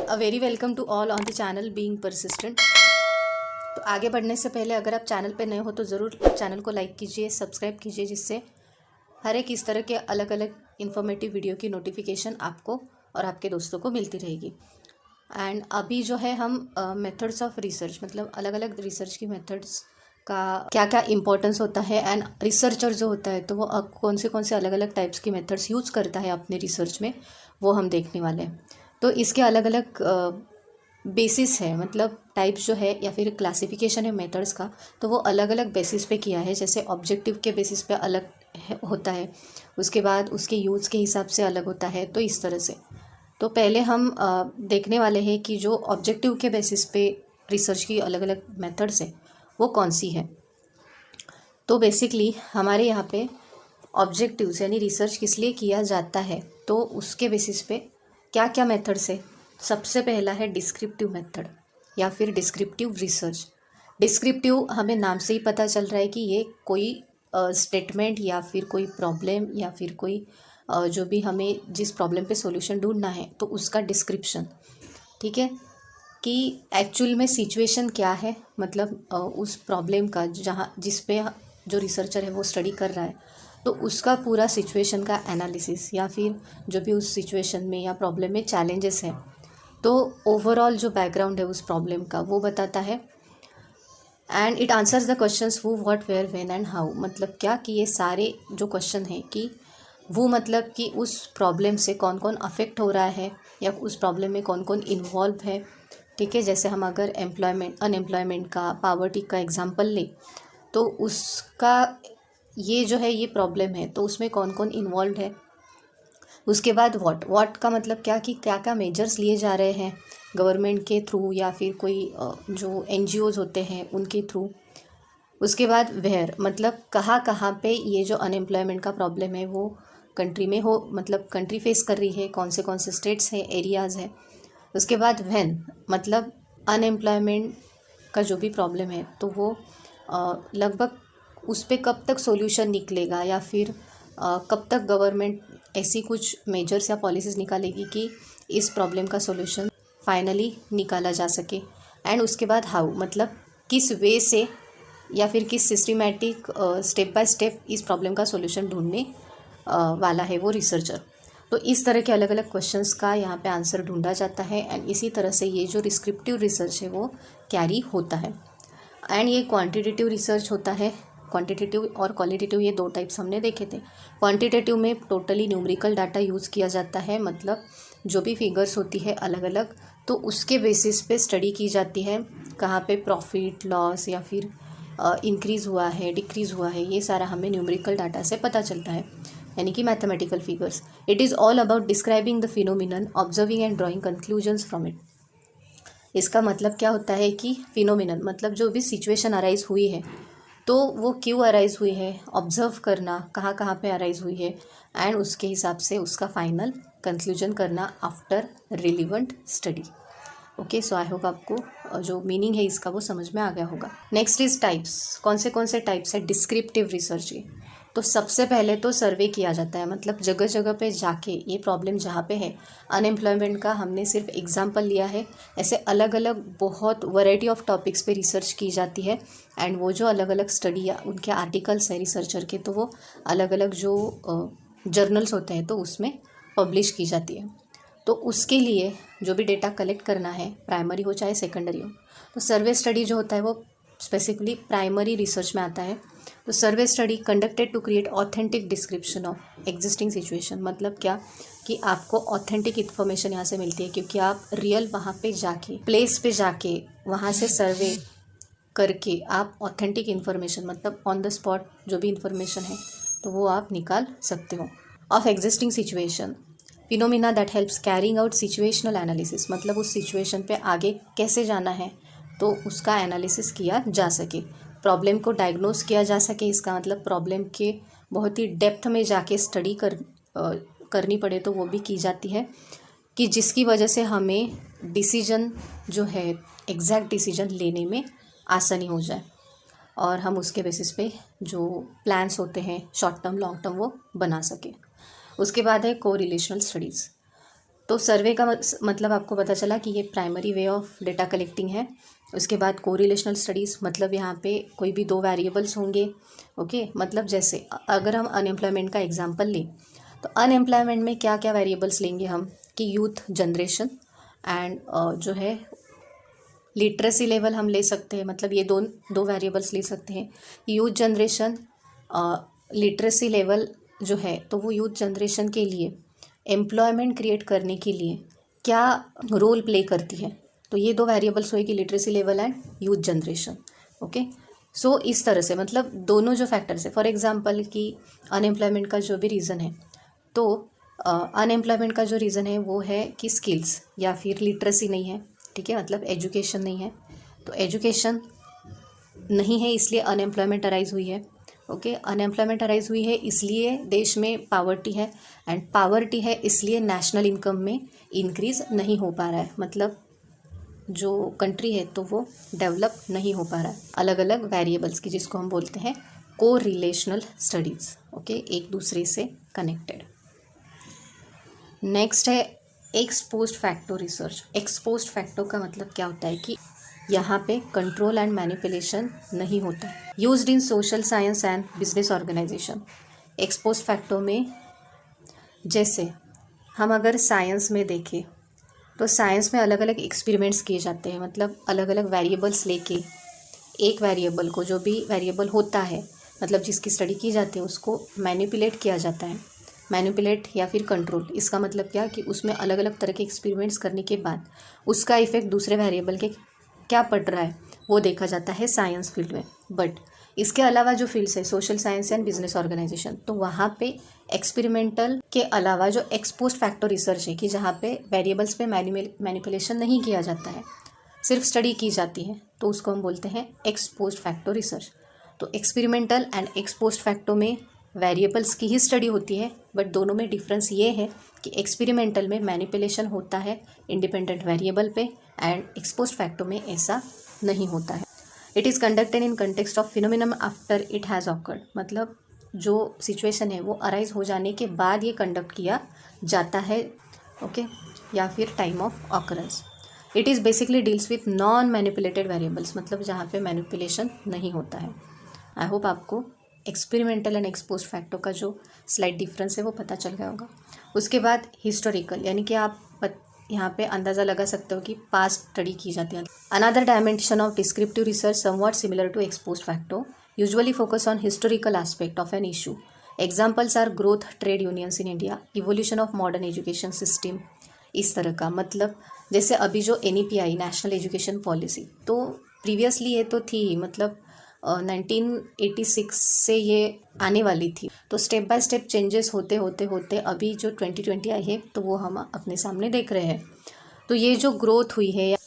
A very welcome to all on the channel being persistent. तो आगे बढ़ने से पहले अगर आप चैनल पे नए हो तो ज़रूर चैनल को लाइक कीजिए, सब्सक्राइब कीजिए, जिससे हर एक इस तरह के अलग अलग इन्फॉर्मेटिव वीडियो की नोटिफिकेशन आपको और आपके दोस्तों को मिलती रहेगी। एंड अभी जो है हम मेथड्स ऑफ रिसर्च, मतलब अलग अलग रिसर्च की मेथड्स का क्या क्या इम्पोर्टेंस होता है, एंड रिसर्चर जो होता है तो वो कौन से अलग अलग टाइप्स की मेथड्स यूज़ करता है अपने रिसर्च में, वो हम देखने वाले हैं। तो इसके अलग अलग बेसिस है, मतलब टाइप्स जो है या फिर क्लासिफिकेशन है मेथड्स का, तो वो अलग अलग बेसिस पे किया है। जैसे ऑब्जेक्टिव के बेसिस पे अलग होता है, उसके बाद उसके यूज़ के हिसाब से अलग होता है, तो इस तरह से। तो पहले हम देखने वाले हैं कि जो ऑब्जेक्टिव के बेसिस पे रिसर्च की अलग अलग मेथड्स है वो कौन सी है। तो बेसिकली हमारे यहाँ पे ऑब्जेक्टिव्स यानी रिसर्च किस लिए किया जाता है, तो उसके बेसिस पे क्या क्या मेथड्स है। सबसे पहला है डिस्क्रिप्टिव मेथड या फिर डिस्क्रिप्टिव रिसर्च। डिस्क्रिप्टिव हमें नाम से ही पता चल रहा है कि ये कोई स्टेटमेंट या फिर कोई प्रॉब्लम या फिर कोई जो भी हमें जिस प्रॉब्लम पे सॉल्यूशन ढूंढना है तो उसका डिस्क्रिप्शन, ठीक है, कि एक्चुअल में सिचुएशन क्या है, मतलब उस प्रॉब्लम का जहाँ जिस पे जो रिसर्चर है वो स्टडी कर रहा है तो उसका पूरा सिचुएशन का एनालिसिस, या फिर जो भी उस सिचुएशन में या प्रॉब्लम में चैलेंजेस हैं तो ओवरऑल जो बैकग्राउंड है उस प्रॉब्लम का वो बताता है। And it answers the questions who what where when and how, मतलब क्या कि ये सारे जो क्वेश्चन हैं कि वो मतलब कि उस प्रॉब्लम से कौन कौन अफेक्ट हो रहा है या उस प्रॉब्लम में कौन कौन इन्वॉल्व है, ठीक है। जैसे हम अगर अनएम्प्लॉयमेंट का, पावर्टी का एग्जांपल लें तो उसका ये जो है ये प्रॉब्लम है तो उसमें कौन कौन इन्वॉल्व है। उसके बाद व्हाट का मतलब क्या कि क्या क्या मेजर्स लिए जा रहे हैं गवर्नमेंट के थ्रू या फिर कोई जो एनजीओज़ होते हैं उनके थ्रू। उसके बाद वेयर, मतलब कहाँ कहाँ पे ये जो अनएम्प्लॉयमेंट का प्रॉब्लम है वो कंट्री में हो, मतलब कंट्री फेस कर रही है, कौन से स्टेट्स हैं, एरियाज़ हैं। उसके बाद व्हेन, मतलब अनएम्प्लॉयमेंट का जो भी प्रॉब्लम है तो वो लगभग उस पर कब तक सॉल्यूशन निकलेगा, या फिर कब तक गवर्नमेंट ऐसी कुछ मेजर्स या पॉलिसीज़ निकालेगी कि इस प्रॉब्लम का सॉल्यूशन फाइनली निकाला जा सके। एंड उसके बाद हाउ, मतलब किस वे से या फिर किस सिस्टमैटिक स्टेप बाय स्टेप इस प्रॉब्लम का सॉल्यूशन ढूंढने वाला है वो रिसर्चर। तो इस तरह के अलग अलग क्वेश्चंस का यहाँ पे आंसर ढूंढा जाता है। एंड इसी तरह से ये जो डिस्क्रिप्टिव रिसर्च है वो कैरी होता है। एंड ये क्वांटिटेटिव रिसर्च होता है। क्वांटिटेटिव और क्वालिटेटिव ये दो टाइप्स हमने देखे थे। क्वांटिटेटिव में टोटली न्यूमेरिकल डाटा यूज़ किया जाता है, मतलब जो भी फिगर्स होती है अलग अलग तो उसके बेसिस पे स्टडी की जाती है कहाँ पे प्रॉफिट लॉस या फिर इंक्रीज़ हुआ है, डिक्रीज़ हुआ है, ये सारा हमें न्यूमेरिकल डाटा से पता चलता है, यानी कि mathematical figures. It is all about describing the phenomenon, observing and drawing conclusions from it. इसका मतलब क्या होता है कि फिनोमिनन मतलब जो भी सिचुएशन अराइज हुई है तो वो क्यों अराइज हुई है, ऑब्जर्व करना कहाँ कहाँ पे अराइज हुई है, एंड उसके हिसाब से उसका फाइनल कंक्लूजन करना after relevant study. Okay, so I hope आपको जो मीनिंग है इसका वो समझ में आ गया होगा। Next is types. कौन से टाइप्स है डिस्क्रिप्टिव रिसर्च के। तो सबसे पहले तो सर्वे किया जाता है, मतलब जगह जगह पे जाके ये प्रॉब्लम जहाँ पे है, अनएम्प्लॉयमेंट का हमने सिर्फ एग्जांपल लिया है, ऐसे अलग अलग बहुत वैरायटी ऑफ टॉपिक्स पे रिसर्च की जाती है। एंड वो जो अलग अलग स्टडी या उनके आर्टिकल्स है रिसर्चर के तो वो अलग अलग जो जर्नल्स होते हैं तो उसमें पब्लिश की जाती है। तो उसके लिए जो भी डेटा कलेक्ट करना है, प्राइमरी हो चाहे सेकेंडरी हो, तो सर्वे स्टडी जो होता है वो स्पेसिफिकली प्राइमरी रिसर्च में आता है। तो survey study conducted to create authentic description of existing situation, मतलब क्या कि आपको ऑथेंटिक इन्फॉर्मेशन यहाँ से मिलती है क्योंकि आप रियल वहाँ पे जाके, प्लेस पे जाके, वहाँ से सर्वे करके आप ऑथेंटिक इन्फॉर्मेशन, मतलब ऑन द स्पॉट जो भी इन्फॉर्मेशन है तो वो आप निकाल सकते हो of existing situation. Phenomena that helps carrying out situational analysis, मतलब उस सिचुएशन पे आगे कैसे जाना है तो उसका एनालिसिस किया जा सके, प्रॉब्लम को डायग्नोस किया जा सके। इसका मतलब प्रॉब्लम के बहुत ही डेप्थ में जाके स्टडी करनी पड़े तो वो भी की जाती है, कि जिसकी वजह से हमें डिसीजन जो है एग्जैक्ट डिसीजन लेने में आसानी हो जाए और हम उसके बेसिस पे जो प्लान्स होते हैं शॉर्ट टर्म लॉन्ग टर्म वो बना सके। उसके बाद है कोरिलेशनल स्टडीज़। तो सर्वे का मतलब आपको पता चला कि ये primary way of data collecting है। उसके बाद कोरिलेशनल स्टडीज़, मतलब यहाँ पे कोई भी दो वेरिएबल्स होंगे। ओके, मतलब जैसे अगर हम अनएम्प्लॉयमेंट का एग्जांपल लें तो अनएम्प्लॉयमेंट में क्या क्या वेरिएबल्स लेंगे हम कि यूथ जनरेशन एंड जो है लिटरेसी लेवल हम ले सकते हैं, मतलब ये दो वेरिएबल्स ले सकते हैं। यूथ जनरेशन लिटरेसी लेवल जो है, तो वो यूथ जनरेशन के लिए एम्प्लॉयमेंट क्रिएट करने के लिए क्या रोल प्ले करती है, तो ये दो वेरिएबल्स होएगी, literacy level and youth generation. Okay, so इस तरह से मतलब दोनों जो फैक्टर्स है, फॉर एग्जांपल कि अनएम्प्लॉयमेंट का जो भी रीज़न है, तो अनएम्प्लॉयमेंट का जो रीज़न है वो है कि स्किल्स या फिर लिटरेसी नहीं है, ठीक है, मतलब एजुकेशन नहीं है। तो एजुकेशन नहीं है इसलिए अनएम्प्लॉयमेंट अराइज हुई है। ओके, अनएम्प्लॉयमेंट अराइज हुई है इसलिए देश में पावर्टी है, एंड पावर्टी है इसलिए नेशनल इनकम में इंक्रीज़ नहीं हो पा रहा है, मतलब जो कंट्री है तो वो डेवलप नहीं हो पा रहा है, अलग अलग वेरिएबल्स की, जिसको हम बोलते हैं को रिलेशनल स्टडीज़। ओके, एक दूसरे से कनेक्टेड। नेक्स्ट है x post facto research. X post facto का मतलब क्या होता है कि यहाँ पे कंट्रोल एंड मैनिपुलेशन नहीं होता है। Used in social science and business organisation. Ex post facto में जैसे हम अगर साइंस में देखें तो साइंस में अलग अलग एक्सपेरिमेंट्स किए जाते हैं, मतलब अलग अलग वेरिएबल्स लेके एक वेरिएबल को, जो भी वेरिएबल होता है, मतलब जिसकी स्टडी की जाती है, उसको मैनिपुलेट किया जाता है। मैनिपुलेट या फिर कंट्रोल, इसका मतलब क्या कि उसमें अलग अलग तरह के एक्सपेरिमेंट्स करने के बाद उसका इफेक्ट दूसरे वेरिएबल के क्या पड़ रहा है वो देखा जाता है साइंस फील्ड में। बट इसके अलावा जो फील्ड्स है social science and business organisation, तो वहाँ पे एक्सपेरिमेंटल के अलावा जो एक्स पोस्ट फैक्टो रिसर्च है कि जहाँ पे वेरिएबल्स पे मैनिपुलेशन नहीं किया जाता है, सिर्फ स्टडी की जाती है, तो उसको हम बोलते हैं एक्स पोस्ट फैक्टो रिसर्च। तो experimental and ex post facto में वेरिएबल्स की ही स्टडी होती है, बट दोनों में डिफरेंस ये है कि एक्सपेरिमेंटल में मैनिपुलेशन होता है इंडिपेंडेंट वेरिएबल पे, एंड एक्स पोस्ट फैक्टो में ऐसा नहीं होता है। It is conducted in context of phenomenon after it has occurred, मतलब जो सिचुएशन है वो अराइज हो जाने के बाद ये कंडक्ट किया जाता है। ओके, या फिर time of occurrence. It is basically deals with non manipulated variables, मतलब जहाँ पे मैनिपुलेशन नहीं होता है। आई होप आपको experimental and ex post facto का जो स्लाइड डिफरेंस है वो पता चल गया होगा। उसके बाद हिस्टोरिकल, यानी कि आप यहाँ पे अंदाज़ा लगा सकते हो कि पास्ट स्टडी की जाती है। Another dimension of descriptive research somewhat similar to ex post facto, usually focus on historical aspect of an issue. Examples are growth trade unions in India, evolution of modern education system, इस तरह का। मतलब जैसे अभी जो NEP national education policy, तो previously ये तो थी, मतलब 1986 से ये आने वाली थी, तो स्टेप बाय स्टेप चेंजेस होते होते होते अभी जो 2020 आई है तो वो हम अपने सामने देख रहे हैं। तो ये जो ग्रोथ हुई है या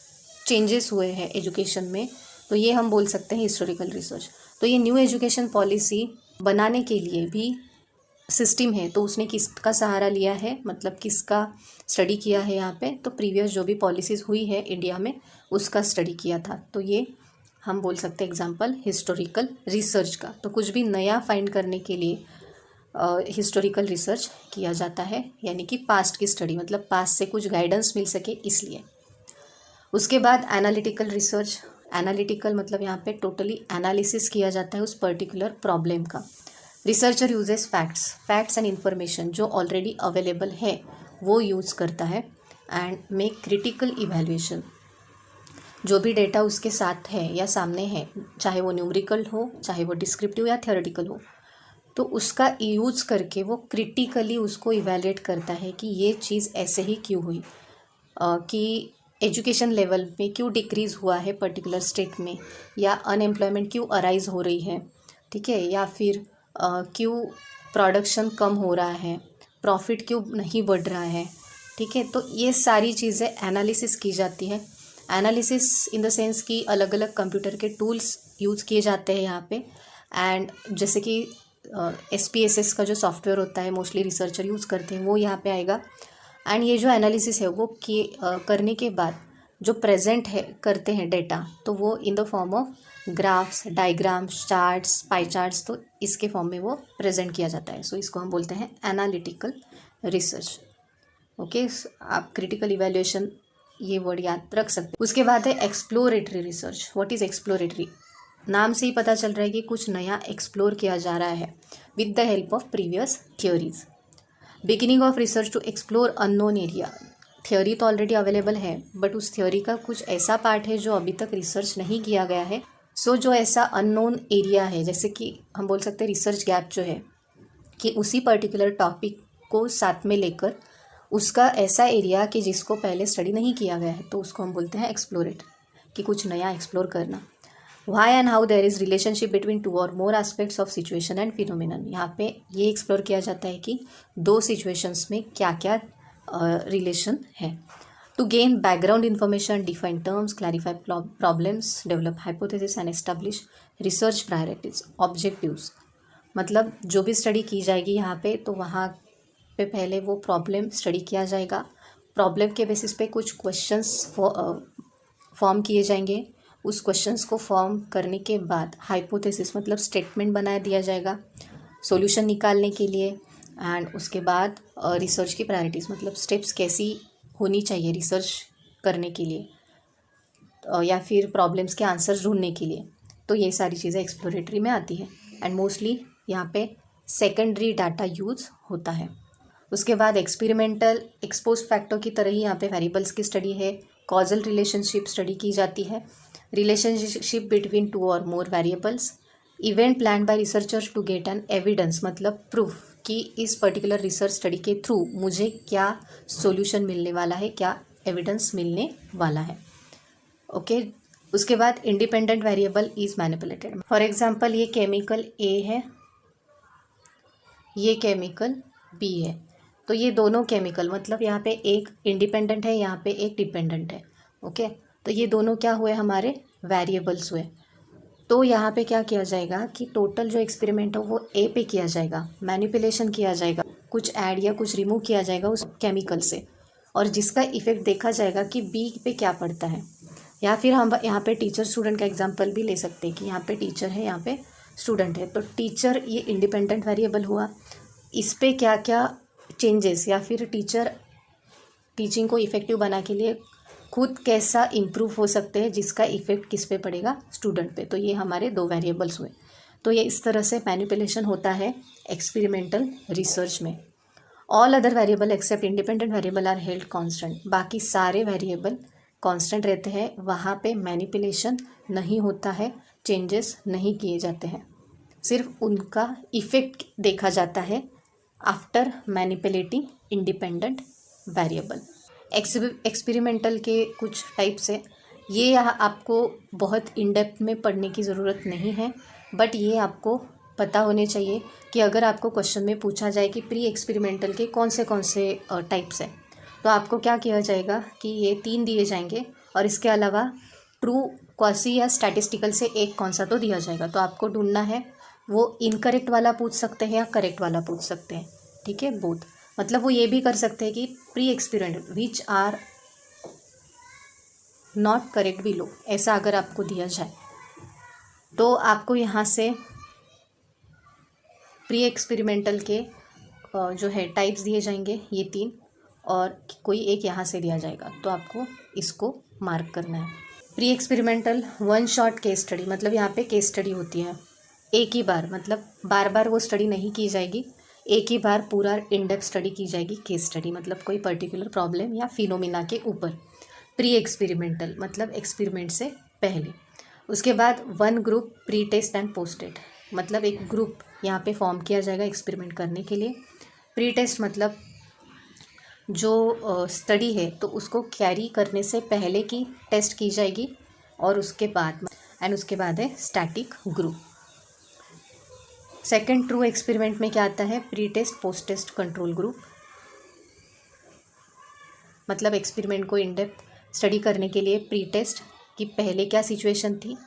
चेंजेस हुए हैं एजुकेशन में, तो ये हम बोल सकते हैं हिस्टोरिकल रिसर्च। तो ये न्यू एजुकेशन पॉलिसी बनाने के लिए भी सिस्टम है, तो उसने किसका सहारा लिया है, मतलब किसका स्टडी किया है यहाँ पे, तो प्रीवियस जो भी पॉलिसीज़ हुई है इंडिया में उसका स्टडी किया था। तो ये हम बोल सकते हैं एग्जाम्पल हिस्टोरिकल रिसर्च का। तो कुछ भी नया फाइंड करने के लिए हिस्टोरिकल रिसर्च किया जाता है, यानी कि पास्ट की स्टडी, मतलब पास्ट से कुछ गाइडेंस मिल सके इसलिए। उसके बाद एनालिटिकल रिसर्च। एनालिटिकल मतलब यहाँ पे टोटली एनालिसिस किया जाता है उस पर्टिकुलर प्रॉब्लम का। Researcher uses facts and information जो ऑलरेडी अवेलेबल है वो यूज़ करता है, एंड मेक क्रिटिकल इवैल्यूएशन। जो भी डेटा उसके साथ है या सामने है, चाहे वो न्यूमेरिकल हो, चाहे वो डिस्क्रिप्टिव या थियोरेटिकल हो, तो उसका यूज़ करके वो क्रिटिकली उसको इवैल्यूएट करता है कि ये चीज़ ऐसे ही क्यों हुई, कि एजुकेशन लेवल में क्यों डिक्रीज़ हुआ है पर्टिकुलर स्टेट में, या अनएम्प्लॉयमेंट क्यों अराइज हो रही है, ठीक है, या फिर क्यों प्रोडक्शन कम हो रहा है, प्रॉफिट क्यों नहीं बढ़ रहा है, ठीक है। तो ये सारी चीज़ें एनालिसिस की जाती है। एनालिसिस इन द सेंस कि अलग अलग कंप्यूटर के टूल्स यूज़ किए जाते हैं यहाँ पे, एंड जैसे कि SPSS का जो सॉफ्टवेयर होता है मोस्टली रिसर्चर यूज़ करते हैं वो यहाँ पे आएगा। एंड ये जो एनालिसिस है वो करने के बाद जो प्रेजेंट है करते हैं डेटा, तो वो in the form of graphs, diagrams, charts, pie charts, तो इसके फॉर्म में वो प्रेजेंट किया जाता है। सो इसको हम बोलते हैं एनालिटिकल रिसर्च। ओके, आप क्रिटिकल इवैल्यूएशन ये वर्ड याद रख सकते हैं। उसके बाद है exploratory research. What is exploratory? नाम से ही पता चल रहा है कि कुछ नया एक्सप्लोर किया जा रहा है with the help of previous theories. Beginning of research to explore unknown area. Theory तो ऑलरेडी अवेलेबल है, बट उस थ्योरी का कुछ ऐसा पार्ट है जो अभी तक रिसर्च नहीं किया गया है। सो जो ऐसा अननोन एरिया है, जैसे कि हम बोल सकते हैं रिसर्च गैप जो है, कि उसी पर्टिकुलर टॉपिक को साथ में लेकर उसका ऐसा एरिया कि जिसको पहले स्टडी नहीं किया गया है, तो उसको हम बोलते हैं एक्सप्लोरेट, कि कुछ नया एक्सप्लोर करना। Why and how there is relationship between two or more aspects of situation and phenomenon. यहाँ पे ये एक्सप्लोर किया जाता है कि दो सिचुएशंस में क्या क्या रिलेशन है। To gain background information, define terms, clarify problems, develop hypothesis and establish research priorities, objectives. मतलब जो भी स्टडी की जाएगी यहाँ पे, तो वहाँ पे पहले वो प्रॉब्लम स्टडी किया जाएगा। प्रॉब्लम के बेसिस पे कुछ क्वेश्चंस फॉर्म किए जाएंगे। उस क्वेश्चंस को फॉर्म करने के बाद हाइपोथेसिस मतलब स्टेटमेंट बना दिया जाएगा सॉल्यूशन निकालने के लिए। एंड उसके बाद रिसर्च की प्रायोरिटीज़ मतलब स्टेप्स कैसी होनी चाहिए रिसर्च करने के लिए, या फिर प्रॉब्लम्स के आंसर्स ढूंढने के लिए। तो ये सारी चीज़ें एक्सप्लोरेटरी में आती है। एंड मोस्टली यहाँ पे सेकेंडरी डाटा यूज़ होता है। उसके बाद एक्सपेरिमेंटल एक्सपोज फैक्टर की तरह ही यहाँ पे वेरिएबल्स की स्टडी है। कॉजल रिलेशनशिप स्टडी की जाती है। Relationship between two or more variables. Event plan by researchers to get an evidence मतलब प्रूफ कि इस पर्टिकुलर रिसर्च स्टडी के थ्रू मुझे क्या सॉल्यूशन मिलने वाला है, क्या एविडेंस मिलने वाला है। ओके उसके बाद independent variable is manipulated. For example ये केमिकल ए है, ये केमिकल बी है, तो ये दोनों केमिकल मतलब यहाँ पे एक इंडिपेंडेंट है, यहाँ पे एक डिपेंडेंट है। ओके तो ये दोनों क्या हुए, हमारे वेरिएबल्स हुए। तो यहाँ पे क्या किया जाएगा कि टोटल जो एक्सपेरिमेंट हो वो ए पे किया जाएगा, मैनिपुलेशन किया जाएगा, कुछ ऐड या कुछ रिमूव किया जाएगा उस केमिकल से, और जिसका इफेक्ट देखा जाएगा कि बी पे क्या पड़ता है। या फिर हम यहाँ पे टीचर स्टूडेंट का एग्जांपल भी ले सकते हैं कि यहाँ पे टीचर है, यहाँ पे स्टूडेंट है। तो टीचर ये इंडिपेंडेंट वेरिएबल हुआ, इस पे क्या क्या चेंजेस या फिर टीचर टीचिंग को इफ़ेक्टिव बनाने के लिए खुद कैसा इम्प्रूव हो सकते हैं, जिसका इफ़ेक्ट किस पे पड़ेगा, स्टूडेंट पे। तो ये हमारे दो वेरिएबल्स हुए। तो ये इस तरह से मैनिपुलेशन होता है एक्सपेरिमेंटल रिसर्च में। All other variable except independent variable are held constant. बाकी सारे वेरिएबल कांस्टेंट रहते हैं, वहाँ पे मैनिपुलेशन नहीं होता है, चेंजेस नहीं किए जाते हैं, सिर्फ उनका इफ़ेक्ट देखा जाता है after manipulating independent variable. Experimental के कुछ टाइप्स है, ये आपको बहुत इन डेप्थ में पढ़ने की ज़रूरत नहीं है, बट ये आपको पता होने चाहिए कि अगर आपको क्वेश्चन में पूछा जाए कि प्री एक्सपेरिमेंटल के कौन से टाइप्स हैं, तो आपको क्या किया जाएगा कि ये 3 दिए जाएंगे और इसके अलावा ट्रू, क्वासी या स्टैटिस्टिकल से एक कौन सा तो दिया जाएगा। तो आपको ढूंढना है, वो इनकरेक्ट वाला पूछ सकते हैं या करेक्ट वाला पूछ सकते हैं, ठीक है, बोथ। मतलब वो ये भी कर सकते हैं कि pre experiment which are not correct below, ऐसा अगर आपको दिया जाए तो आपको यहाँ से प्री एक्सपेरिमेंटल के जो है टाइप्स दिए जाएंगे ये 3, और कोई एक यहाँ से दिया जाएगा, तो आपको इसको मार्क करना है। Pre experimental 1 shot case study, मतलब यहाँ पे केस स्टडी होती है एक ही बार, मतलब बार बार वो स्टडी नहीं की जाएगी, एक ही बार पूरा इन डेप्थ स्टडी की जाएगी। केस स्टडी मतलब कोई पर्टिकुलर प्रॉब्लम या फिनोमिना के ऊपर। प्री एक्सपेरिमेंटल मतलब एक्सपेरिमेंट से पहले। उसके बाद 1 group pre test and post test, मतलब एक ग्रुप यहाँ पे फॉर्म किया जाएगा एक्सपेरिमेंट करने के लिए। प्री टेस्ट मतलब जो स्टडी है तो उसको कैरी करने से पहले की टेस्ट की जाएगी, और उसके बाद है static group. Second true experiment में क्या आता है, pre test post test control group, मतलब एक्सपेरिमेंट को इन डेप्थ स्टडी करने के लिए प्री टेस्ट कि पहले क्या सिचुएशन थी,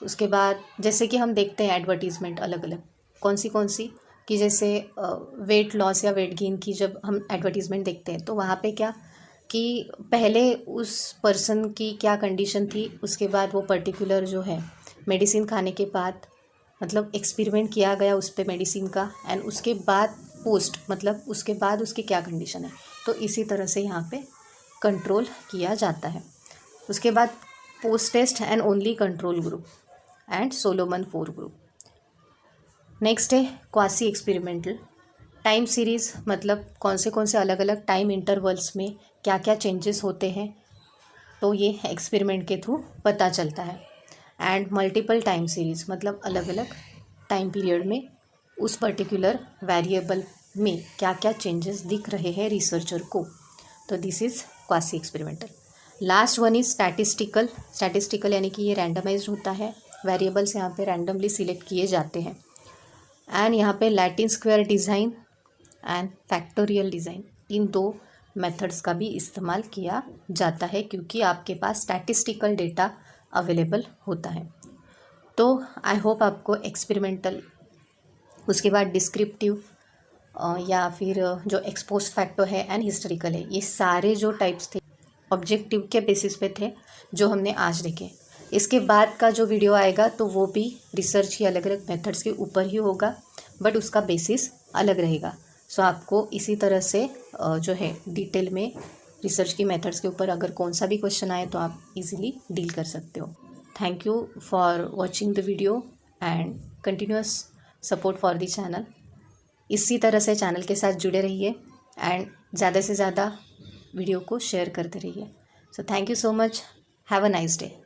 उसके बाद जैसे कि हम देखते हैं एडवर्टीज़मेंट अलग अलग कौन सी कि जैसे वेट लॉस या वेट गेन की जब हम एडवर्टीज़मेंट देखते हैं, तो वहाँ पे क्या कि पहले उस पर्सन की क्या कंडीशन थी, उसके बाद वो पर्टिकुलर जो है मेडिसिन खाने के बाद मतलब एक्सपेरिमेंट किया गया उस पर मेडिसिन का, एंड उसके बाद पोस्ट मतलब उसके बाद उसकी क्या कंडीशन है, तो इसी तरह से यहाँ पे कंट्रोल किया जाता है। उसके बाद post test and only control group and Solomon 4 group. Next है क्वासी एक्सपेरिमेंटल टाइम सीरीज़, मतलब कौन से अलग अलग टाइम इंटरवल्स में क्या क्या चेंजेस होते हैं, तो ये एक्सपेरिमेंट के थ्रू पता चलता है। एंड मल्टीपल टाइम सीरीज़, मतलब अलग अलग टाइम पीरियड में उस पर्टिकुलर वेरिएबल में क्या क्या चेंजेस दिख रहे हैं रिसर्चर को, तो this is quasi experimental. Last one is statistical यानी कि ये रैंडमाइज्ड होता है, वेरिएबल्स यहाँ पे रैंडमली सिलेक्ट किए जाते हैं। एंड यहाँ पे Latin square design and factorial design, in 2 methods का भी इस्तेमाल किया जाता है क्योंकि आपके पास स्टैटिस्टिकल डेटा अवेलेबल होता है। तो आई होप आपको एक्सपेरिमेंटल, उसके बाद डिस्क्रिप्टिव या फिर जो एक्सपोस्ट फैक्टर है एंड हिस्टोरिकल है, ये सारे जो टाइप्स थे ऑब्जेक्टिव के बेसिस पे थे जो हमने आज देखे। इसके बाद का जो वीडियो आएगा तो वो भी रिसर्च की अलग अलग मेथड्स के ऊपर ही होगा, बट उसका बेसिस अलग रहेगा। सो आपको इसी तरह से जो है डिटेल में रिसर्च की मेथड्स के ऊपर अगर कौन सा भी क्वेश्चन आए तो आप इजीली डील कर सकते हो। Thank you for watching the video and continuous support for the channel. इसी तरह से चैनल के साथ जुड़े रहिए एंड ज़्यादा से ज़्यादा वीडियो को शेयर करते रहिए। So thank you so much, have a nice day.